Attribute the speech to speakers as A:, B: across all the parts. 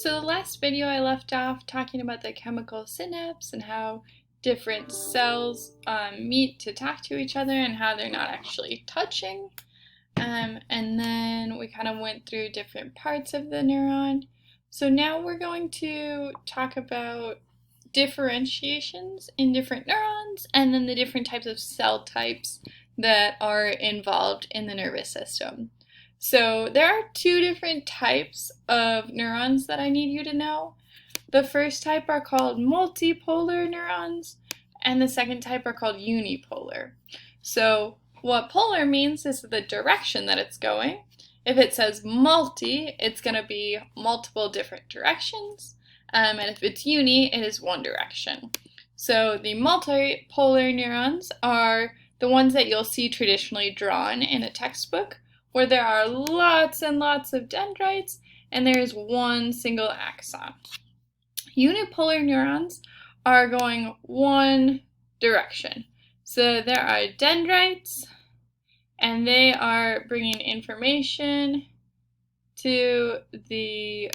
A: So the last video I left off talking about the chemical synapse and how different cells meet to talk to each other and how they're not actually touching. And then we kind of went through different parts of the neuron. So now we're going to talk about differentiations in different neurons and then the different types of cell types that are involved in the nervous system. So there are two different types of neurons that I need you to know. The first type are called multipolar neurons, and the second type are called unipolar. So what polar means is the direction that it's going. If it says multi, it's going to be multiple different directions. And if it's uni, it is one direction. So the multipolar neurons are the ones that you'll see traditionally drawn in a textbook, where there are lots and lots of dendrites and there is one single axon. Unipolar neurons are going one direction. So there are dendrites and they are bringing information to the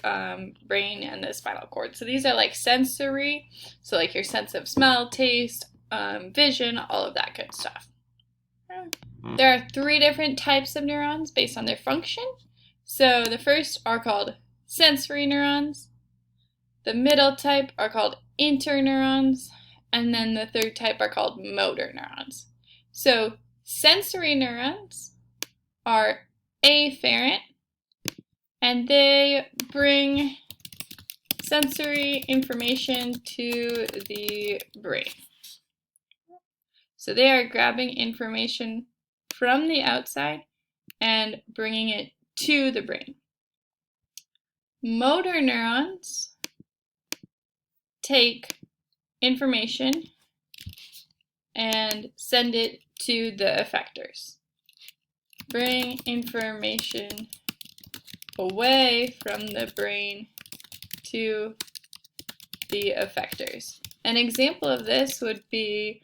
A: brain and the spinal cord. So these are like sensory, so like your sense of smell, taste, vision, all of that good stuff. There are three different types of neurons based on their function. So the first are called sensory neurons, the middle type are called interneurons, and then the third type are called motor neurons. So sensory neurons are afferent, and they bring sensory information to the brain. So they are grabbing information from the outside and bringing it to the brain. Motor neurons take information and send it to the effectors. Bring information away from the brain to the effectors. An example of this would be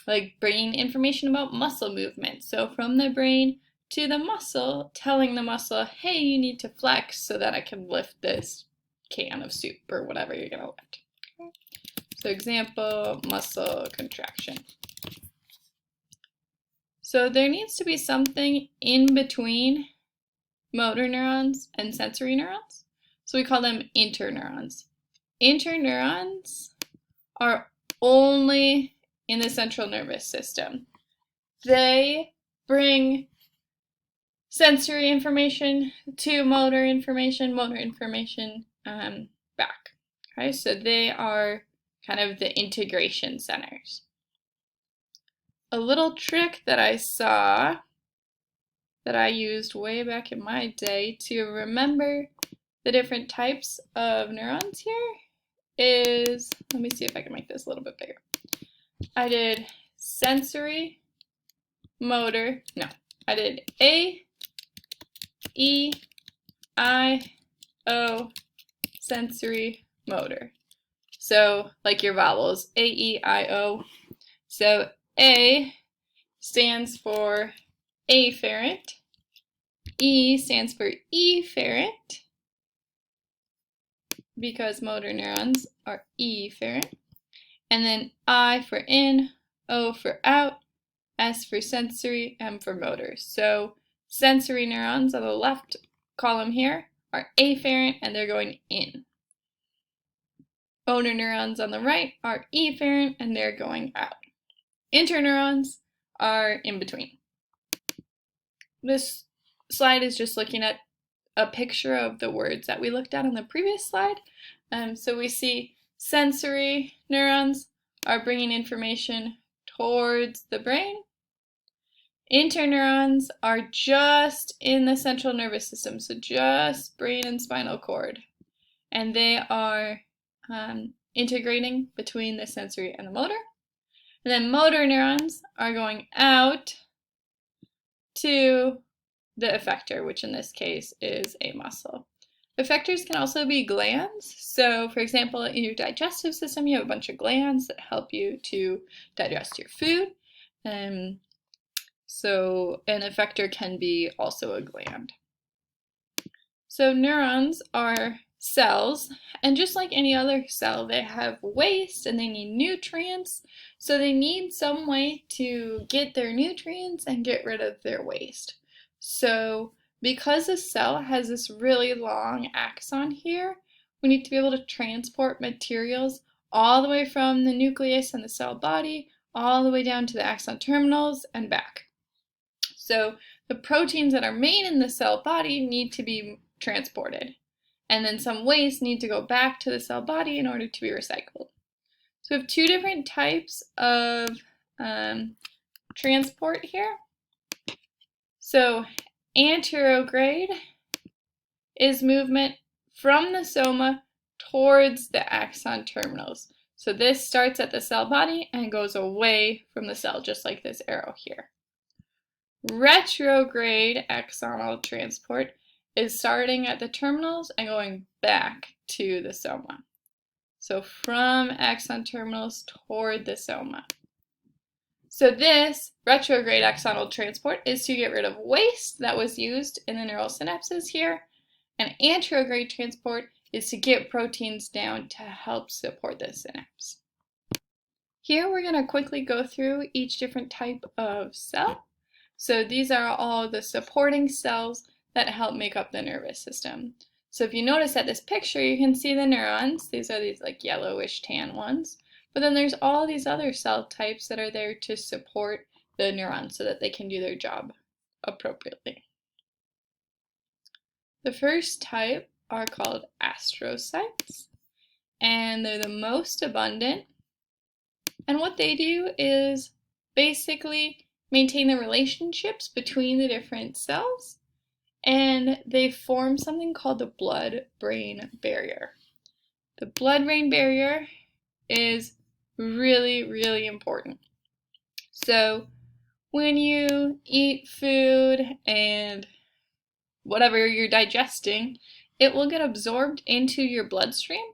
A: like bringing information about muscle movement. So from the brain to the muscle, telling the muscle, hey, you need to flex so that I can lift this can of soup or whatever you're going to lift. So example, muscle contraction. So there needs to be something in between motor neurons and sensory neurons. So we call them interneurons. Interneurons are only in the central nervous system. They bring sensory information to motor information back. Okay, so they are kind of the integration centers. A little trick that I saw that I used way back in my day to remember the different types of neurons here is, let me see if I can make this a little bit bigger. I did sensory, motor, no, I did A, E, I, O, sensory, motor. So like your vowels, A, E, I, O. So A stands for afferent, E stands for efferent, because motor neurons are efferent, and then I for in, O for out, S for sensory, M for motor. So sensory neurons on the left column here are afferent and they're going in. Motor neurons on the right are efferent and they're going out. Interneurons are in between. This slide is just looking at a picture of the words that we looked at on the previous slide. So we see sensory neurons are bringing information towards the brain. Interneurons are just in the central nervous system, so just brain and spinal cord. And they are integrating between the sensory and the motor. And then motor neurons are going out to the effector, which in this case is a muscle. Effectors can also be glands. So for example, in your digestive system, you have a bunch of glands that help you to digest your food. So an effector can be also a gland. So neurons are cells, and just like any other cell, they have waste and they need nutrients, so they need some way to get their nutrients and get rid of their waste. So because a cell has this really long axon here, we need to be able to transport materials all the way from the nucleus and the cell body all the way down to the axon terminals and back. So the proteins that are made in the cell body need to be transported, and then some waste need to go back to the cell body in order to be recycled. So we have two different types of transport here. So anterograde is movement from the soma towards the axon terminals. So this starts at the cell body and goes away from the cell, just like this arrow here. Retrograde axonal transport is starting at the terminals and going back to the soma. So from axon terminals toward the soma. So this retrograde axonal transport is to get rid of waste that was used in the neural synapses here, and anterograde transport is to get proteins down to help support the synapse. Here we're going to quickly go through each different type of cell. So these are all the supporting cells that help make up the nervous system. So if you notice at this picture, you can see the neurons. These are these like yellowish tan ones. But then there's all these other cell types that are there to support the neurons so that they can do their job appropriately. The first type are called astrocytes, and they're the most abundant. And what they do is basically maintain the relationships between the different cells, and they form something called the blood-brain barrier. The blood-brain barrier is really, really important. So when you eat food and whatever you're digesting, it will get absorbed into your bloodstream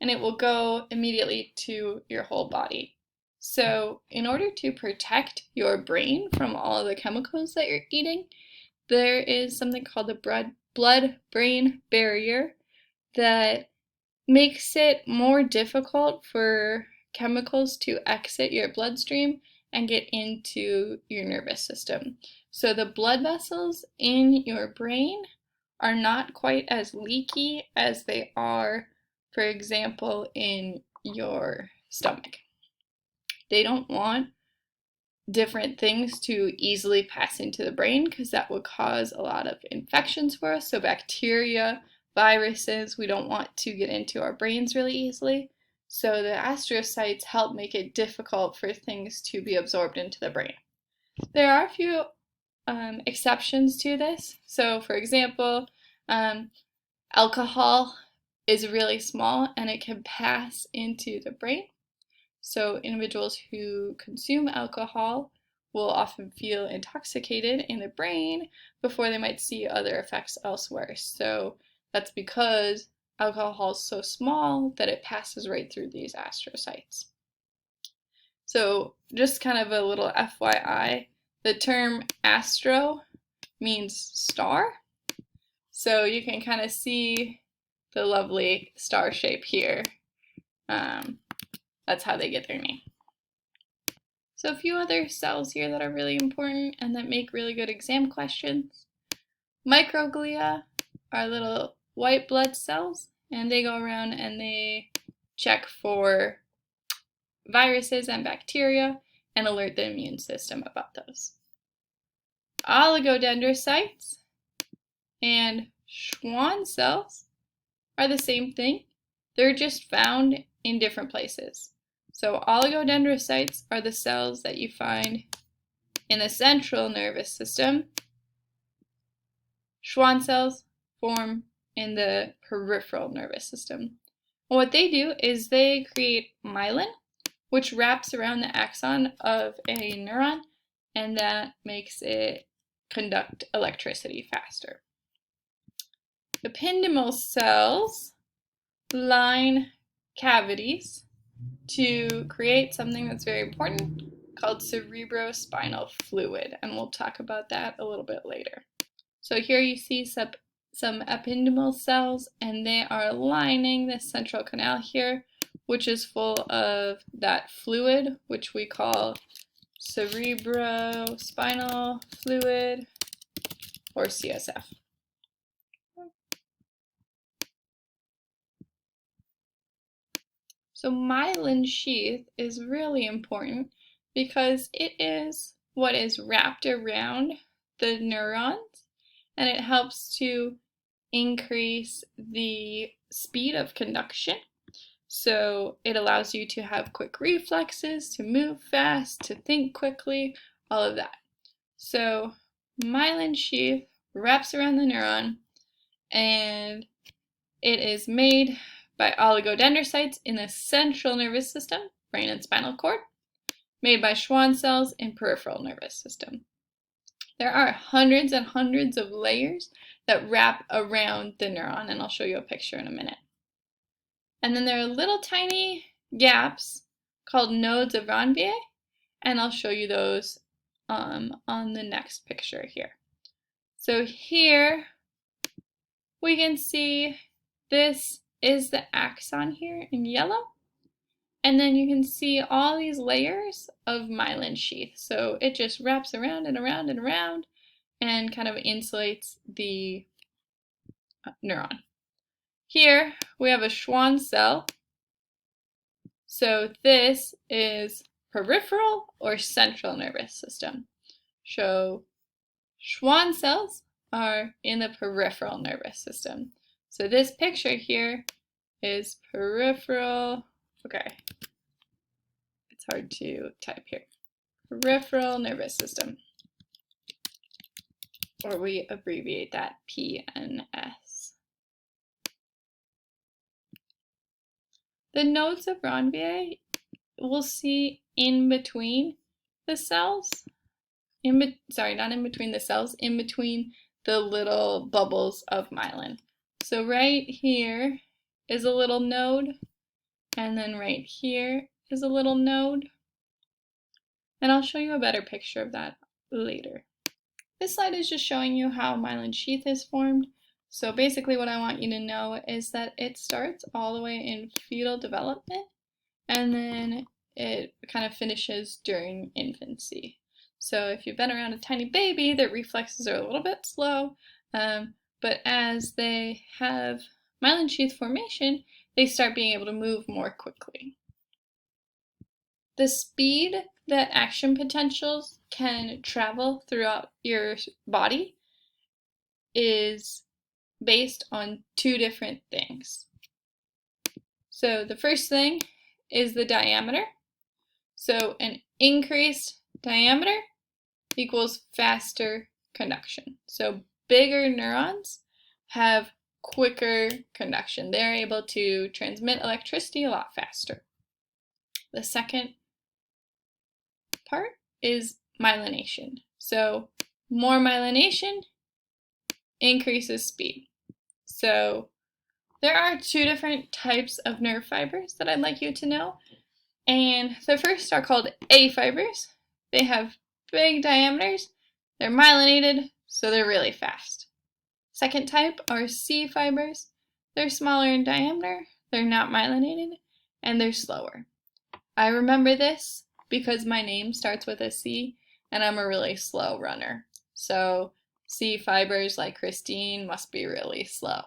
A: and it will go immediately to your whole body. So in order to protect your brain from all the chemicals that you're eating, there is something called the blood-brain barrier that makes it more difficult for chemicals to exit your bloodstream and get into your nervous system. So the blood vessels in your brain are not quite as leaky as they are, for example, in your stomach. They don't want different things to easily pass into the brain because that would cause a lot of infections for us. So bacteria, viruses, we don't want to get into our brains really easily. So the astrocytes help make it difficult for things to be absorbed into the brain. There are a few exceptions to this. So for example, alcohol is really small and it can pass into the brain. So individuals who consume alcohol will often feel intoxicated in the brain before they might see other effects elsewhere. So that's because alcohol is so small that it passes right through these astrocytes. So just kind of a little FYI, the term astro means star. So you can kind of see the lovely star shape here. That's how they get their name. So a few other cells here that are really important and that make really good exam questions. Microglia are little white blood cells, and they go around and they check for viruses and bacteria and alert the immune system about those. Oligodendrocytes and Schwann cells are the same thing. They're just found in different places. So oligodendrocytes are the cells that you find in the central nervous system. Schwann cells form in the peripheral nervous system. And what they do is they create myelin, which wraps around the axon of a neuron, and that makes it conduct electricity faster. Ependymal cells line cavities to create something that's very important called cerebrospinal fluid, and we'll talk about that a little bit later. So here you see some some ependymal cells, and they are lining the central canal here, which is full of that fluid, which we call cerebrospinal fluid, or CSF. So myelin sheath is really important because it is what is wrapped around the neurons, and it helps to increase the speed of conduction. So it allows you to have quick reflexes, to move fast, to think quickly, all of that. So myelin sheath wraps around the neuron, and it is made by oligodendrocytes in the central nervous system, brain and spinal cord, made by Schwann cells in peripheral nervous system. There are hundreds and hundreds of layers that wrap around the neuron, and I'll show you a picture in a minute. And then there are little tiny gaps called nodes of Ranvier, and I'll show you those on the next picture here. So here we can see this is the axon here in yellow, and then you can see all these layers of myelin sheath. So it just wraps around and around and around and kind of insulates the neuron. Here we have a Schwann cell. So this is peripheral or central nervous system. So Schwann cells are in the peripheral nervous system. So this picture here is peripheral, okay, it's hard to type here, peripheral nervous system, or we abbreviate that PNS. The nodes of Ranvier we'll see in between the cells, in between the little bubbles of myelin. So right here is a little node, and then right here is a little node. And I'll show you a better picture of that later. This slide is just showing you how myelin sheath is formed. So basically what I want you to know is that it starts all the way in fetal development, and then it kind of finishes during infancy. So if you've been around a tiny baby, their reflexes are a little bit slow, but as they have myelin sheath formation, they start being able to move more quickly. The speed that action potentials can travel throughout your body is based on two different things. So the first thing is the diameter. So an increased diameter equals faster conduction. So bigger neurons have quicker conduction. They're able to transmit electricity a lot faster. The second part is myelination. So more myelination increases speed. So there are two different types of nerve fibers that I'd like you to know. And the first are called A fibers. They have big diameters, they're myelinated, so they're really fast. Second type are C fibers. They're smaller in diameter, they're not myelinated, and they're slower. I remember this because my name starts with a C, and I'm a really slow runner. So C fibers like Christine must be really slow.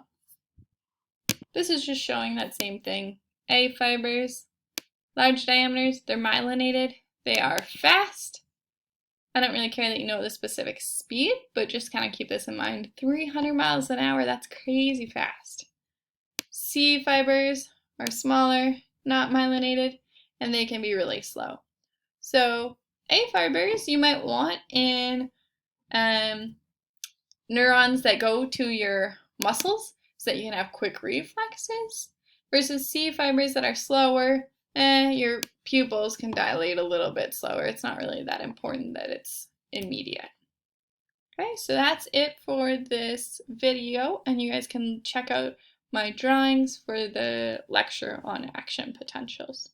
A: This is just showing that same thing. A fibers, large diameters, they're myelinated, they are fast. I don't really care that you know the specific speed, but just kind of keep this in mind. 300 miles an hour, that's crazy fast. C fibers are smaller, not myelinated, and they can be really slow. So A fibers you might want in neurons that go to your muscles so that you can have quick reflexes, versus C fibers that are slower. Your pupils can dilate a little bit slower. It's not really that important that it's immediate. Okay, so that's it for this video, and you guys can check out my drawings for the lecture on action potentials.